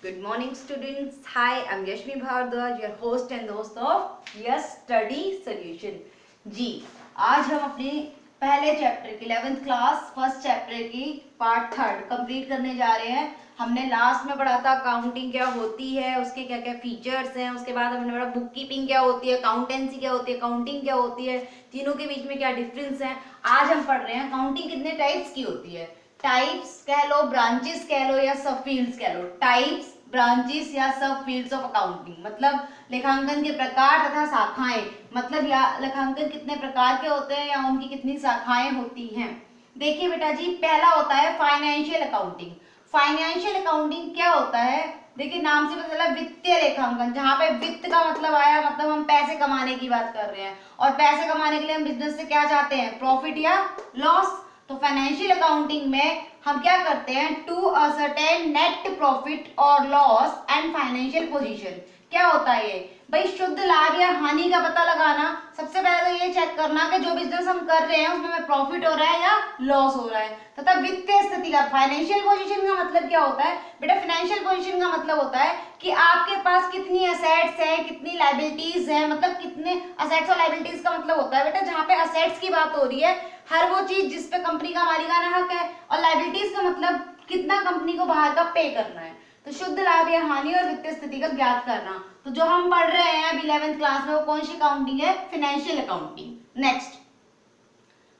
Good morning, students. Hi, I'm Yashmi Bhardwaj, your host and the host of Yes Study Solution. जी, आज हम अपने पहले chapter की 11th class first chapter की part 3 complete करने जा रहे हैं. हमने लास्ट में पढ़ा था अकाउंटिंग क्या होती है, उसके क्या क्या फीचर्स हैं. उसके बाद हमने पढ़ा बुक कीपिंग क्या होती है, अकाउंटेंसी क्या होती है, अकाउंटिंग क्या होती है, तीनों के बीच में क्या डिफरेंस है. आज हम पढ़ रहे हैं अकाउंटिंग कितने टाइप्स की होती है. टाइप्स कह लो, ब्रांचेस कह लो या सब फील्ड्स कह लो. टाइप्स, ब्रांचेस या सब फील्ड्स ऑफ अकाउंटिंग मतलब लेखांकन के प्रकार तथा शाखाएं. मतलब या लेखांकन कितने प्रकार के होते हैं या उनकी कितनी शाखाएं होती हैं. देखिए बेटा जी, पहला होता है फाइनेंशियल अकाउंटिंग. फाइनेंशियल अकाउंटिंग क्या होता है? देखिए नाम से पता चला वित्तीय लेखांकन, जहाँ पे वित्त का मतलब आया, मतलब हम पैसे कमाने की बात कर रहे हैं और पैसे कमाने के लिए हम बिजनेस से क्या चाहते हैं, प्रॉफिट या लॉस. तो फाइनेंशियल अकाउंटिंग में हम क्या करते हैं, टू असर्टेन नेट प्रॉफिट और लॉस एंड फाइनेंशियल पोजीशन. क्या होता है ये भाई? शुद्ध लाभ या हानि का पता लगाना. सबसे पहले तो ये चेक करना कि जो बिजनेस हम कर रहे हैं उसमें हमें प्रॉफिट हो रहा है या लॉस हो रहा है. तथा वित्तीय स्थिति का, फाइनेंशियल पोजीशन का मतलब क्या होता है बेटा? फाइनेंशियल पोजीशन का मतलब होता है कि आपके पास कितनी असेट्स है, कितनी लायबिलिटीज है. मतलब कितने असेट्स और लायबिलिटीज का मतलब होता है बेटा, जहाँ पे असेट्स की बात हो रही है हर वो चीज जिस पे कंपनी का मालिकाना हक है, और लायबिलिटीज का मतलब कितना कंपनी को बाहर का पे करना है. तो शुद्ध लाभ या हानि और वित्तीय स्थिति का ज्ञात करना. तो जो हम पढ़ रहे हैं अभी 11th क्लास में वो कौन सी अकाउंटिंग है? Financial accounting. नेक्स्ट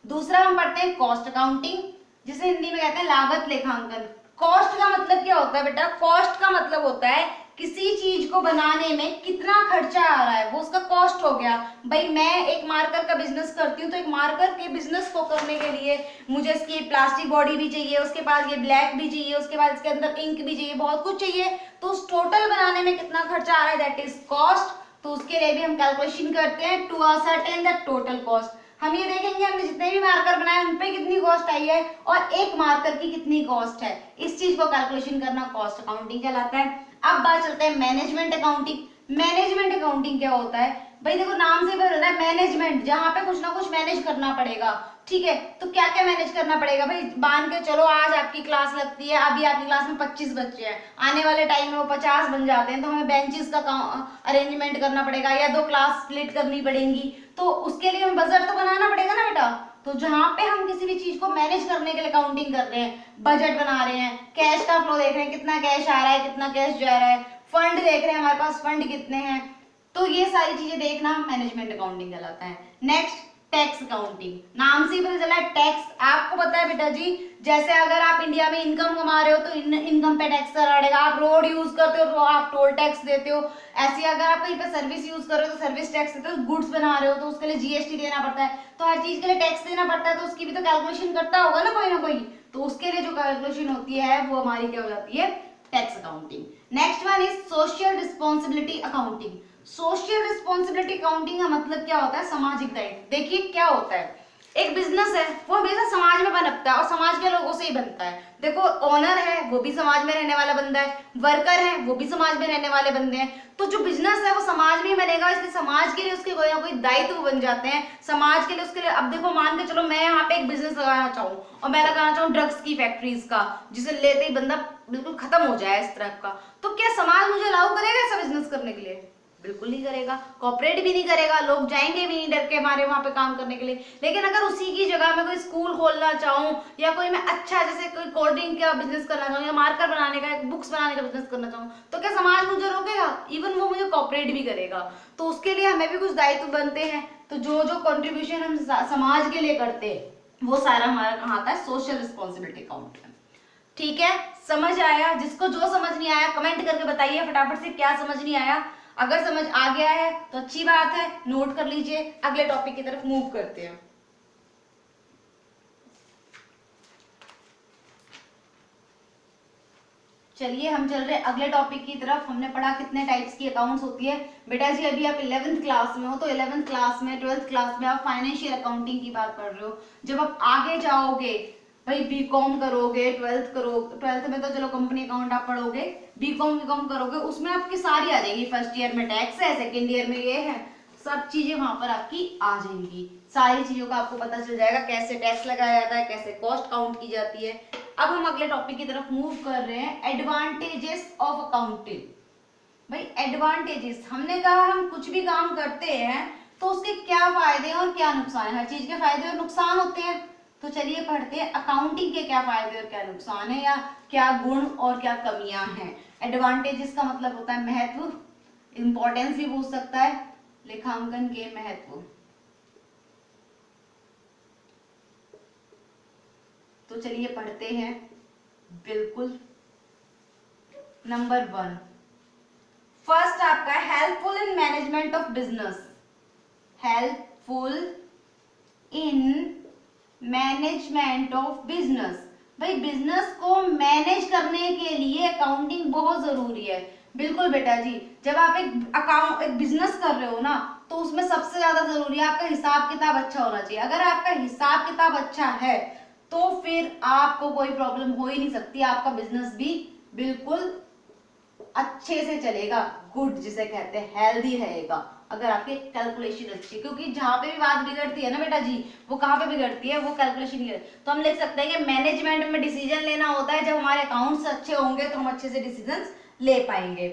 दूसरा हम पढ़ते हैं कॉस्ट अकाउंटिंग, जिसे हिंदी में कहते हैं लागत लेखांकन. कॉस्ट का मतलब क्या होता है बेटा? कॉस्ट का मतलब होता है किसी चीज को बनाने में कितना खर्चा आ रहा है, वो उसका कॉस्ट हो गया. भाई मैं एक मार्कर का बिजनेस करती हूँ, तो एक मार्कर के बिजनेस को करने के लिए मुझे इसकी प्लास्टिक बॉडी भी चाहिए, उसके बाद ये ब्लैक भी चाहिए, उसके बाद इसके अंदर इंक भी चाहिए, बहुत कुछ चाहिए. तो उस टोटल बनाने में कितना खर्चा आ रहा है, दैट इज कॉस्ट. तो उसके लिए भी हम कैलकुलेशन करते हैं to ascertain the total cost. हम ये देखेंगे हमने जितने भी मार्कर बनाए उन पे कितनी कॉस्ट आई है और एक मार्कर की कितनी कॉस्ट है. इस चीज को कैलकुलेशन करना कॉस्ट अकाउंटिंग कहलाता है. अब बात चलते हैं मैनेजमेंट अकाउंटिंग. मैनेजमेंट अकाउंटिंग क्या होता है भाई? देखो नाम से पता चल रहा है मैनेजमेंट, जहाँ पे कुछ ना कुछ मैनेज करना पड़ेगा. ठीक है, तो क्या क्या मैनेज करना पड़ेगा भाई? मान के चलो आज आपकी क्लास लगती है, अभी आपकी क्लास में 25 बच्चे हैं, आने वाले टाइम में वो 50 बन जाते हैं, तो हमें बेंचेस का अरेंजमेंट करना पड़ेगा या 2 क्लास स्प्लिट करनी पड़ेंगी. तो उसके लिए हमें बजट तो बनाना पड़ेगा ना बेटा. तो जहां पे हम किसी भी चीज को मैनेज करने के लिए अकाउंटिंग कर रहे हैं, बजट बना रहे हैं, कैश का फ्लो देख रहे हैं, कितना कैश आ रहा है, कितना कैश जा रहा है, फंड देख रहे हैं हमारे पास फंड कितने हैं, तो ये सारी चीजें देखना मैनेजमेंट अकाउंटिंग कहलाता है. Next tax accounting. नाम से ही पता चला है टैक्स. आपको पता है बेटा जी, जैसे अगर आप इंडिया में इनकम कमा रहे हो तो इनकम पे टैक्स करना पड़ेगा. आप रोड यूज करते हो तो आप टोल टैक्स देते हो. ऐसे अगर आप कहीं पे सर्विस यूज कर रहे हो तो सर्विस टैक्स देते हो. गुड्स बना रहे हो तो उसके लिए जीएसटी देना पड़ता है. तो हर चीज के लिए टैक्स देना पड़ता है, तो उसकी भी तो कैलकुलेशन करता होगा ना कोई. तो उसके लिए जो कैलकुलेशन होती है वो हमारी क्या हो जाती है? Tax accounting. Next one is social responsibility accounting. Social responsibility accounting का मतलब क्या होता है? सामाजिक दायित्व. देखिए क्या होता है, एक बिजनेस है वो हमेशा समाज में बनता है और समाज के लोगों से ही बनता है. देखो ओनर है वो भी समाज में रहने वाला बंदा है, वर्कर है वो भी समाज में रहने वाले बंदे हैं. तो जो बिजनेस है वो समाज में ही बनेगा, इसलिए समाज के लिए उसके कोई ना कोई दायित्व बन जाते हैं. समाज के लिए उसके लिए, अब देखो मान के चलो मैं यहाँ पे एक बिजनेस लगाना चाहूँ और मैं लगाना चाहूँ ड्रग्स की फैक्ट्रीज का, जिसे लेते ही बंदा बिल्कुल खत्म हो जाए इस तरह का, तो क्या समाज मुझे अलाउ करेगा ऐसा बिजनेस करने के लिए? बिल्कुल नहीं करेगा. कॉपरेट भी नहीं करेगा, लोग जाएंगे भी नहीं डर के मारे वहां पे काम करने के लिए. लेकिन अगर उसी की जगह में कोई स्कूल खोलना चाहूँ या कोई मैं अच्छा जैसे कोई कोल्ड ड्रिंक का बिजनेस करना चाहूँ या मार्कर बनाने का, बुक्स बनाने का बिजनेस करना चाहूँ, तो क्या समाज मुझे रोकेगा? इवन वो मुझे कॉपरेट भी करेगा. तो उसके लिए हमें भी कुछ दायित्व बनते हैं. तो जो जो कॉन्ट्रीब्यूशन हम समाज के लिए करते हैं वो सारा हमारा कहाँ आता है? सोशल रिस्पॉन्सिबिलिटी अकाउंट में. ठीक है, समझ आया? जिसको जो समझ नहीं आया कमेंट करके बताइए फटाफट से क्या समझ नहीं आया. अगर समझ आ गया है तो अच्छी बात है, नोट कर लीजिए. अगले टॉपिक की तरफ मूव करते हैं. चलिए हम चल रहे अगले टॉपिक की तरफ. हमने पढ़ा कितने टाइप्स की अकाउंट्स होती है. बेटा जी अभी आप 11th क्लास में हो, तो 11th क्लास में 12th क्लास में आप फाइनेंशियल अकाउंटिंग की बात कर रहे हो. जब आप आगे जाओगे भाई बीकॉम करोगे, 12th में तो चलो कंपनी अकाउंट आप पढ़ोगे, बीकॉम करोगे उसमें आपकी सारी आ जाएगी. फर्स्ट ईयर में टैक्स है, सेकेंड ईयर में ये है, सब चीजें वहां पर आपकी आ जाएंगी. सारी चीजों का आपको पता चल जाएगा, कैसे टैक्स लगाया जाता है, कैसे कॉस्ट काउंट की जाती है. अब हम अगले टॉपिक की तरफ मूव कर रहे हैं, एडवांटेजेस ऑफ अकाउंटिंग। भाई एडवांटेजेस, हमने कहा हम कुछ भी काम करते हैं तो उसके क्या फायदे और क्या नुकसान है। हर चीज के फायदे और नुकसान होते हैं। तो चलिए पढ़ते हैं अकाउंटिंग के क्या फायदे और क्या नुकसान है, या क्या गुण और क्या कमियां हैं। एडवांटेजेस का मतलब होता है महत्व, इंपॉर्टेंस भी पूछ सकता है, लेखांकन के महत्व। तो चलिए पढ़ते हैं। बिल्कुल, नंबर 1 फर्स्ट आपका helpful in management of business. Helpful in management of business. भाई बिजनेस को मैनेज करने के लिए अकाउंटिंग बहुत जरूरी है। बिल्कुल बेटा जी, जब आप एक बिजनेस कर रहे हो ना, तो उसमें सबसे ज्यादा जरूरी है आपका हिसाब किताब अच्छा होना चाहिए। अगर आपका हिसाब किताब अच्छा है तो फिर आपको कोई प्रॉब्लम हो ही नहीं सकती, आपका बिजनेस भी बिल्कुल अच्छे से चलेगा, गुड जिसे कहते हैं, हेल्दी रहेगा अगर आपकी कैलकुलेशन अच्छी। क्योंकि जहां पे भी बात बिगड़ती है ना बेटा जी, वो कहाँ पे बिगड़ती है, वो कैलकुलेशन की। तो हम लिख सकते हैं कि मैनेजमेंट में डिसीजन लेना होता है, जब हमारे अकाउंट्स अच्छे होंगे तो हम अच्छे से डिसीजन ले पाएंगे।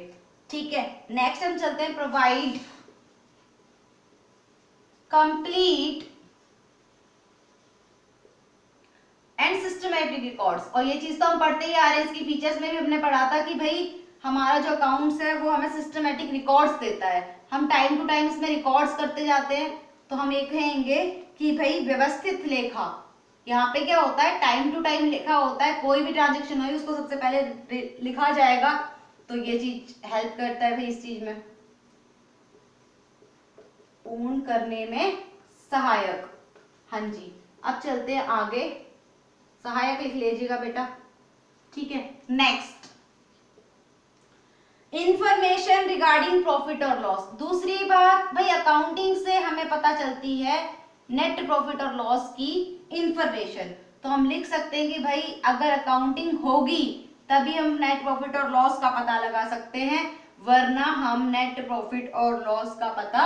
ठीक है, नेक्स्ट हम चलते हैं, provide complete and systematic records. और ये चीज तो हम पढ़ते ही आ रहे हैं, इसकी फीचर्स में भी हमने पढ़ा था कि भाई हमारा जो अकाउंट्स है वो हमें सिस्टमैटिक रिकॉर्ड्स देता है। हम टाइम टू टाइम इसमें रिकॉर्ड्स करते जाते हैं, तो हम ये कहेंगे कि भाई व्यवस्थित लेखा। यहाँ पे क्या होता है, टाइम टू टाइम लिखा होता है, कोई भी ट्रांजेक्शन हो उसको सबसे पहले लिखा जाएगा। तो ये चीज हेल्प करता है भाई इस चीज में, पूर्ण करने में सहायक। हाँ जी, अब चलते हैं आगे, सहायक लिख लीजिएगा बेटा। ठीक है, नेक्स्ट इंफॉर्मेशन रिगार्डिंग प्रॉफिट और लॉस। दूसरी बात भाई अकाउंटिंग से हमें पता चलती है नेट प्रॉफिट और लॉस की इंफॉर्मेशन। तो हम लिख सकते हैं कि भाई अगर अकाउंटिंग होगी तभी हम नेट प्रॉफिट और लॉस का पता लगा सकते हैं, वरना हम नेट प्रॉफिट और लॉस का पता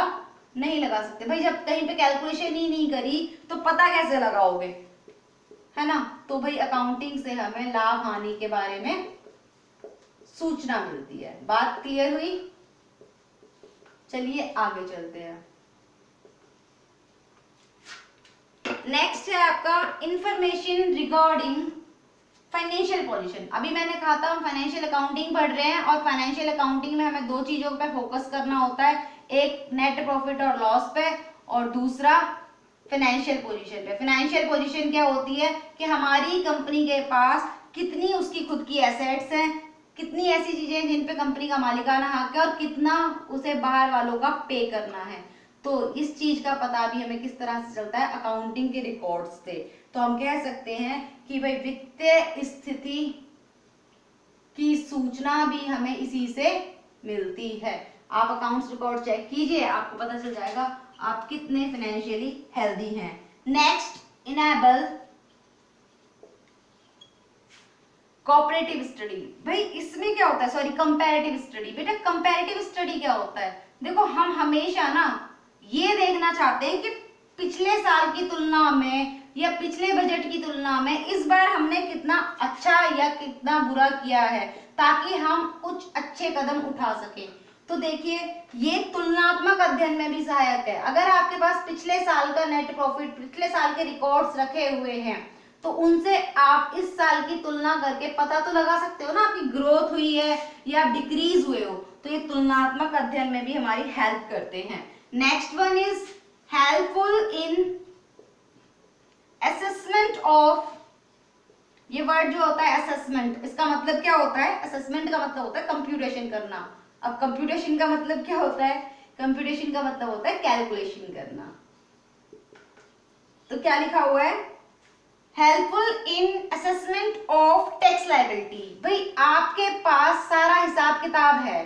नहीं लगा सकते। भाई जब कहीं पे कैलकुलेशन ही नहीं करी तो पता कैसे लगाओगे, है ना। तो भाई अकाउंटिंग से हमें लाभ हानि के बारे में सूचना मिलती है। बात क्लियर हुई? चलिए आगे चलते हैं। नेक्स्ट है आपका इंफॉर्मेशन रिगार्डिंग फाइनेंशियल पोजीशन। अभी मैंने कहा था हम फाइनेंशियल अकाउंटिंग पढ़ रहे हैं, और फाइनेंशियल अकाउंटिंग में हमें दो चीजों पे फोकस करना होता है, एक नेट प्रॉफिट और लॉस पे, और दूसरा फाइनेंशियल पोजीशन पे। फाइनेंशियल पोजीशन क्या होती है कि हमारी कंपनी के पास कितनी उसकी खुद की एसेट्स हैं, कितनी ऐसी चीजें हैं जिन पे कंपनी का मालिकाना हक है, और कितना उसे बाहर वालों का पे करना है। तो इस चीज का पता भी हमें किस तरह से चलता है, अकाउंटिंग के रिकॉर्ड्स से। तो हम कह सकते हैं कि भाई वित्तीय स्थिति की सूचना भी हमें इसी से मिलती है। आप अकाउंट्स रिकॉर्ड चेक कीजिए, आपको पता चल जाएगा आप कितने फाइनेंशियली हेल्दी हैं। Next, enable cooperative study. भाई इसमें क्या होता है, सॉरी कंपैरेटिव स्टडी। बेटा कंपैरेटिव स्टडी क्या होता है, देखो हम हमेशा ना ये देखना चाहते हैं कि पिछले साल की तुलना में या पिछले बजट की तुलना में इस बार हमने कितना अच्छा या कितना बुरा किया है, ताकि हम कुछ अच्छे कदम उठा सके। तो देखिए ये तुलनात्मक अध्ययन में भी सहायक है। अगर आपके पास पिछले साल का नेट प्रॉफिट, पिछले साल के रिकॉर्ड्स रखे हुए हैं, तो उनसे आप इस साल की तुलना करके पता तो लगा सकते हो ना आपकी ग्रोथ हुई है या डिक्रीज हुए हो। तो ये तुलनात्मक अध्ययन में भी हमारी हेल्प करते हैं। Next one is helpful in assessment of. ये वर्ड जो होता है असेसमेंट, इसका मतलब क्या होता है, असेसमेंट का मतलब होता है कंप्यूटेशन करना। अब कंप्यूटेशन का मतलब क्या होता है, कंप्यूटेशन का मतलब होता है कैलकुलेशन करना। तो क्या लिखा हुआ है, helpful in assessment of tax liability. भाई आपके पास सारा हिसाब किताब है,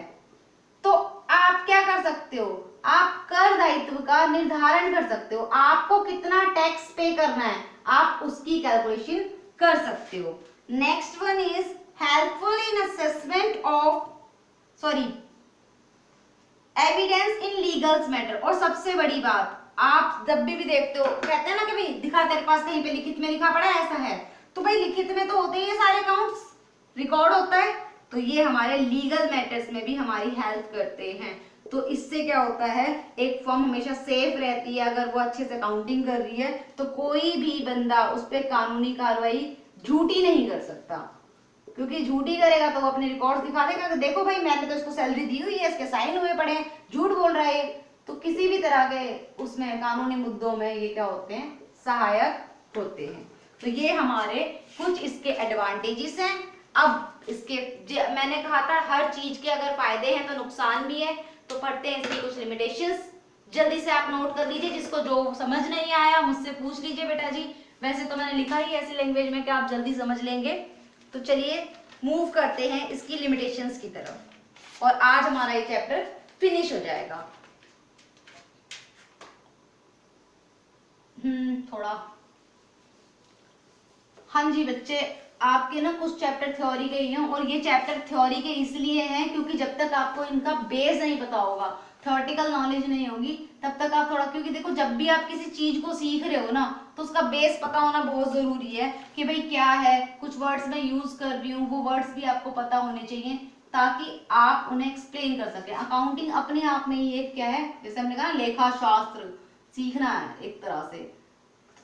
तो आप क्या कर सकते हो, आप कर दायित्व का निर्धारण कर सकते हो। आपको कितना टैक्स पे करना है, आप उसकी कैलकुलेशन कर सकते हो। Next one is helpful in assessment of, sorry, evidence in legals matter. और सबसे बड़ी बात, आप जब भी देखते हो, कहते हैं ना कि भाई दिखा तेरे पास कहीं पे लिखित में लिखा पड़ा है, ऐसा है, तो भाई लिखित में तो होते ही ये सारे अकाउंट्स, रिकॉर्ड होता है, तो ये हमारे लीगल मैटर्स में भी हमारी हेल्प करते हैं। तो इससे क्या होता है, एक फर्म हमेशा सेफ रहती है अगर वो अच्छे से अकाउंटिंग कर रही है, तो कोई भी बंदा उस पर कानूनी कार्रवाई झूठी नहीं कर सकता, क्योंकि झूठी करेगा तो वो अपने रिकॉर्ड दिखा देगा कि देखो भाई मैंने तो इसको सैलरी दी हुई है, इसके साइन हुए पड़े हैं, झूठ बोल रहा है। तो किसी भी तरह के उसमें कानूनी मुद्दों में ये क्या होते हैं, सहायक होते हैं। तो ये हमारे कुछ इसके एडवांटेजेस हैं। अब इसके मैंने कहा था हर चीज के अगर फायदे हैं तो नुकसान भी है, तो पढ़ते हैं इसकी कुछ लिमिटेशंस। जल्दी से आप नोट कर लीजिए, जिसको जो समझ नहीं आया मुझसे पूछ लीजिए बेटा जी, वैसे तो मैंने लिखा ही ऐसी लैंग्वेज में कि आप जल्दी समझ लेंगे। तो चलिए मूव करते हैं इसकी लिमिटेशंस की तरफ, और आज हमारा ये चैप्टर फिनिश हो जाएगा। थोड़ा, हाँ जी बच्चे, आपके ना कुछ चैप्टर थ्योरी के ही हैं, और ये चैप्टर थ्योरी के इसलिए हैं क्योंकि जब तक आपको इनका बेस नहीं पता होगा, थ्योरेटिकल नॉलेज नहीं होगी, तब तक आप थोड़ा, क्योंकि देखो जब भी आप किसी चीज को सीख रहे हो ना, तो उसका बेस पता होना बहुत जरूरी है कि भाई क्या है, कुछ वर्ड्स मैं यूज कर रही हूँ, वो वर्ड्स भी आपको पता होने चाहिए ताकि आप उन्हें एक्सप्लेन कर सकें। अकाउंटिंग अपने आप में ही एक क्या है, जैसे हमने कहा लेखा शास्त्र सीखना है एक तरह से।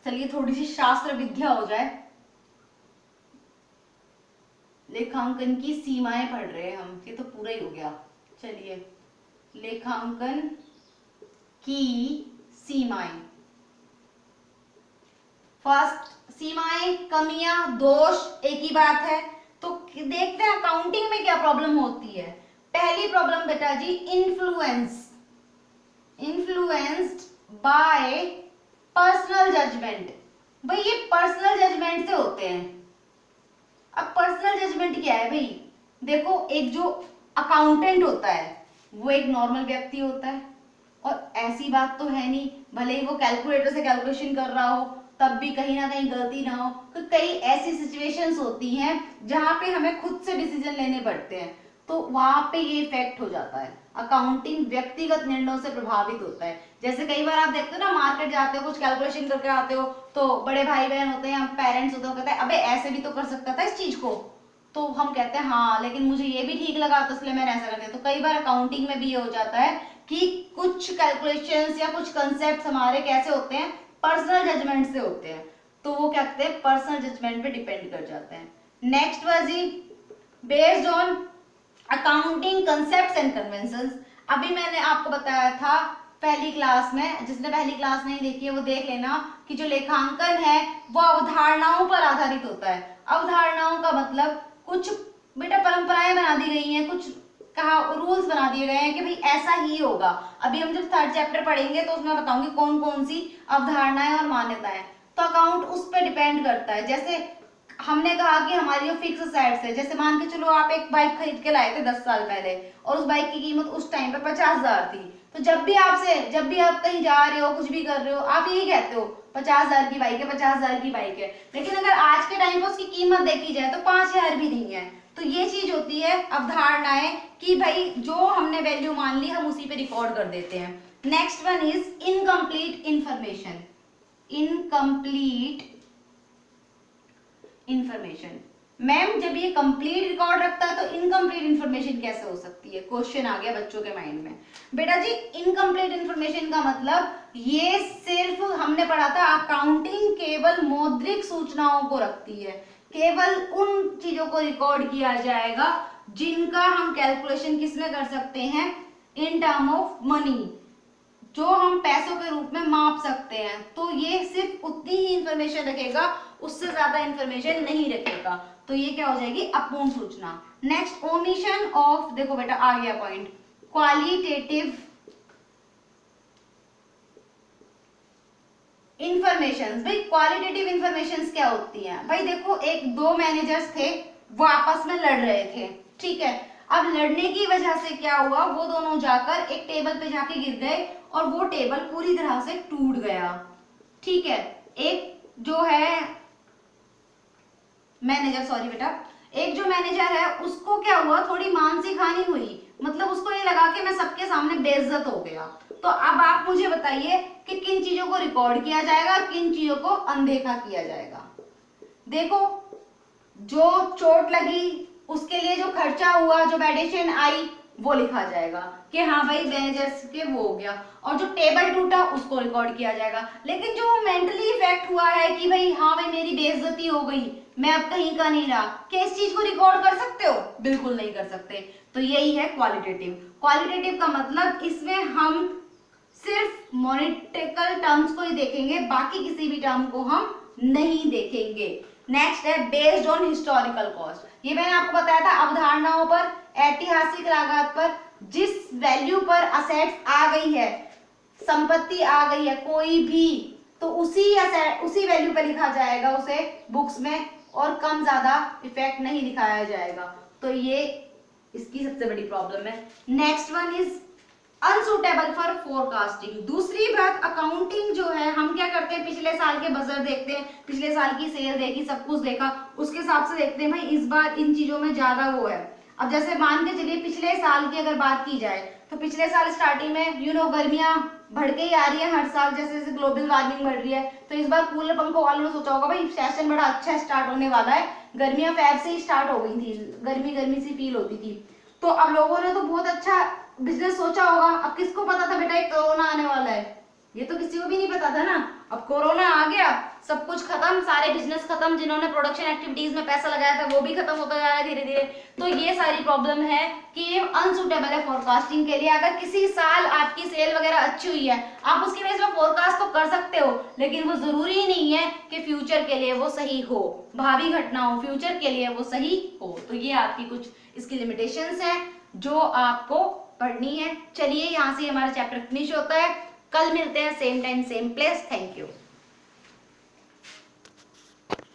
चलिए थोड़ी सी शास्त्र विद्या हो जाए, लेखांकन की सीमाएं पढ़ रहे हैं हम, ये तो पूरा ही हो गया। चलिए लेखांकन की सीमाएं, फर्स्ट सीमाएं, कमियां, दोष एक ही बात है। तो देखते हैं अकाउंटिंग में क्या प्रॉब्लम होती है। पहली प्रॉब्लम बेटा जी, influence, influenced by personal judgement. भाई ये पर्सनल जजमेंट से होते हैं। अब पर्सनल जजमेंट क्या है भाई, देखो एक जो अकाउंटेंट होता है वो एक नॉर्मल व्यक्ति होता है, और ऐसी बात तो है नहीं भले ही वो कैलकुलेटर से कैलकुलेशन कर रहा हो तब भी कहीं ना कहीं गलती ना हो, तो कई ऐसी सिचुएशंस होती हैं जहां पे हमें खुद से डिसीजन लेने पड़ते हैं, तो वहां पे ये इफेक्ट हो जाता है। अकाउंटिंग व्यक्तिगत निर्णयों से प्रभावित होता है। जैसे कई बार आप देखते हो ना, मार्केट जाते हो कुछ कैलकुलेशन करके आते हो, तो बड़े भाई बहन होते हैं, पेरेंट्स होते हैं, कहते हैं अबे ऐसे भी तो कर सकता था इस चीज को, तो हम कहते हैं हाँ लेकिन मुझे ये भी ठीक लगा तो इसलिए मैंने ऐसा कर दिया। तो कई बार अकाउंटिंग में भी ये हो जाता है कि कुछ कैलकुलेशंस या कुछ कंसेप्ट हमारे कैसे होते हैं, पर्सनल जजमेंट से होते हैं, तो वो क्या कहते हैं, पर्सनल जजमेंट पे डिपेंड कर जाते हैं। नेक्स्ट वर्जी, based on accounting concepts and conventions. अभी मैंने आपको बताया था पहली क्लास में, जिसने पहली क्लास नहीं देखी है वो देख लेना, कि जो लेखांकन है वो अवधारणाओं पर आधारित होता है। अवधारणाओं का मतलब कुछ बेटा परंपराएं बना दी गई हैं, कुछ कहा रूल्स बना दिए गए हैं कि भाई ऐसा ही होगा। अभी हम जब थर्ड चैप्टर पढ़ेंगे तो उसमें बताऊंगी कौन कौन सी अवधारणाएं और मान्यताएं। तो अकाउंट उस पर डिपेंड करता है। जैसे हमने कहा कि हमारी जो फिक्स एसेट्स है, जैसे मान के चलो आप एक बाइक खरीद के लाए थे 10 साल पहले, और उस बाइक की कीमत उस टाइम पे 50,000 थी, तो जब भी आप कहीं जा रहे हो, कुछ भी कर रहे हो, आप यही कहते हो 50,000 की बाइक है, 50,000 की बाइक है। लेकिन अगर आज के टाइम पे उसकी कीमत देखी जाए तो 5,000 भी नहीं है। तो ये चीज होती है अवधारणाएं, कि भाई जो हमने वैल्यू मान ली हम उसी पे रिकॉर्ड कर देते हैं। Next one is incomplete information. Incomplete information, ma'am जब ये कंप्लीट रिकॉर्ड रखता है तो इनकम्प्लीट इंफॉर्मेशन कैसे हो सकती है, क्वेश्चन आ गया बच्चों के माइंड में। बेटा जी इनकम्प्लीट इंफॉर्मेशन का मतलब, ये सिर्फ हमने पढ़ा था अकाउंटिंग केवल मौद्रिक सूचनाओं को रखती है, केवल उन चीजों को रिकॉर्ड किया जाएगा जिनका हम कैलकुलेशन किसमें कर सकते हैं, इन टर्म ऑफ मनी, जो हम पैसों के रूप में माप सकते हैं। तो ये सिर्फ उतनी ही इंफॉर्मेशन रखेगा, उससे ज्यादा इंफॉर्मेशन नहीं रखेगा। तो ये क्या हो जाएगी, अपूर्ण सूचना। नेक्स्ट, ओमिशन ऑफ, देखो बेटा आ गया पॉइंट, क्वालिटेटिव इंफॉर्मेशन। भाई क्वालिटेटिव इंफॉर्मेशन क्या होती हैं, भाई देखो एक दो मैनेजर्स थे, वो आपस में लड़ रहे थे, ठीक है। अब लड़ने की वजह से क्या हुआ, वो दोनों जाकर एक टेबल पे जाके गिर गए और वो टेबल पूरी तरह से टूट गया, ठीक है। एक जो है मैनेजर, सॉरी बेटा, एक जो मैनेजर है उसको क्या हुआ, थोड़ी मानसिक हानि हुई, मतलब उसको ये लगा कि मैं सबके सामने बेइज्जत हो गया। तो अब आप मुझे बताइए कि किन चीजों को रिकॉर्ड किया जाएगा और किन चीजों को अनदेखा किया जाएगा। देखो जो चोट लगी उसके लिए जो खर्चा हुआ, जो मेडिसिन आई, वो लिखा जाएगा कि हाँ भाई मैनेजर्स के वो हो गया, और जो टेबल टूटा उसको रिकॉर्ड किया जाएगा। लेकिन जो मेंटली इफेक्ट हुआ है कि भाई हाँ भाई मेरी बेइज्जती हो गई, मैं अब कहीं का नहीं रहा, क्या इस चीज को रिकॉर्ड कर सकते हो? बिल्कुल नहीं कर सकते। तो यही है क्वालिटेटिव। क्वालिटेटिव का मतलब इसमें हम सिर्फ मॉनेटिकल टर्म्स को ही देखेंगे, बाकी किसी भी टर्म को हम नहीं देखेंगे। नेक्स्ट है बेस्ड ऑन हिस्टोरिकल कॉस्ट। ये मैंने आपको बताया था अवधारणाओं पर, ऐतिहासिक लागत पर। जिस वैल्यू पर असेट्स आ गई है, संपत्ति आ गई है कोई भी, तो उसी वैल्यू पर लिखा जाएगा उसे बुक्स में, और कम ज्यादा इफेक्ट नहीं दिखाया जाएगा। तो ये इसकी सबसे बड़ी प्रॉब्लम है। Next one is unsuitable for forecasting. दूसरी बात, अकाउंटिंग जो है हम क्या करते हैं, पिछले साल के बजट देखते हैं, पिछले साल की सेल देखी, सब कुछ देखा, उसके हिसाब से देखते हैं भाई इस बार इन चीजों में ज्यादा वो है। अब जैसे मान के चलिए पिछले साल की अगर बात की जाए, तो पिछले साल स्टार्टिंग में गर्मियां बढ़ के ही आ रही है हर साल, जैसे जैसे ग्लोबल वार्मिंग बढ़ रही है। तो इस बार कूलर पंखों वालों ने सोचा होगा भाई सेशन बड़ा अच्छा स्टार्ट होने वाला है, गर्मियां फेब से ही स्टार्ट हो गई थी, गर्मी गर्मी सी फील होती थी, तो अब लोगों ने तो बहुत अच्छा बिजनेस सोचा होगा। अब किसको पता था बेटा एक कोरोना आने वाला है? ये तो किसी को भी नहीं पता था ना। अब कोरोना आ गया, सब कुछ खत्म, सारे बिजनेस खत्म, जिन्होंने प्रोडक्शन एक्टिविटीज में पैसा लगाया था वो भी खत्म होता जा रहा है धीरे धीरे। तो ये सारी प्रॉब्लम है कि ये अनसुटेबल है फोरकास्टिंग के लिए। अगर किसी साल आपकी सेल वगैरह अच्छी हुई है, आप उसकी बेस पर फोरकास्ट तो कर सकते हो, लेकिन वो जरूरी नहीं है कि फ्यूचर के लिए वो सही हो, भावी घटना हो, फ्यूचर के लिए वो सही हो। तो ये आपकी कुछ इसकी लिमिटेशंस है जो आपको पढ़नी है। चलिए यहाँ से हमारा चैप्टर फिनिश होता है। कल मिलते हैं same time same place. Thank you.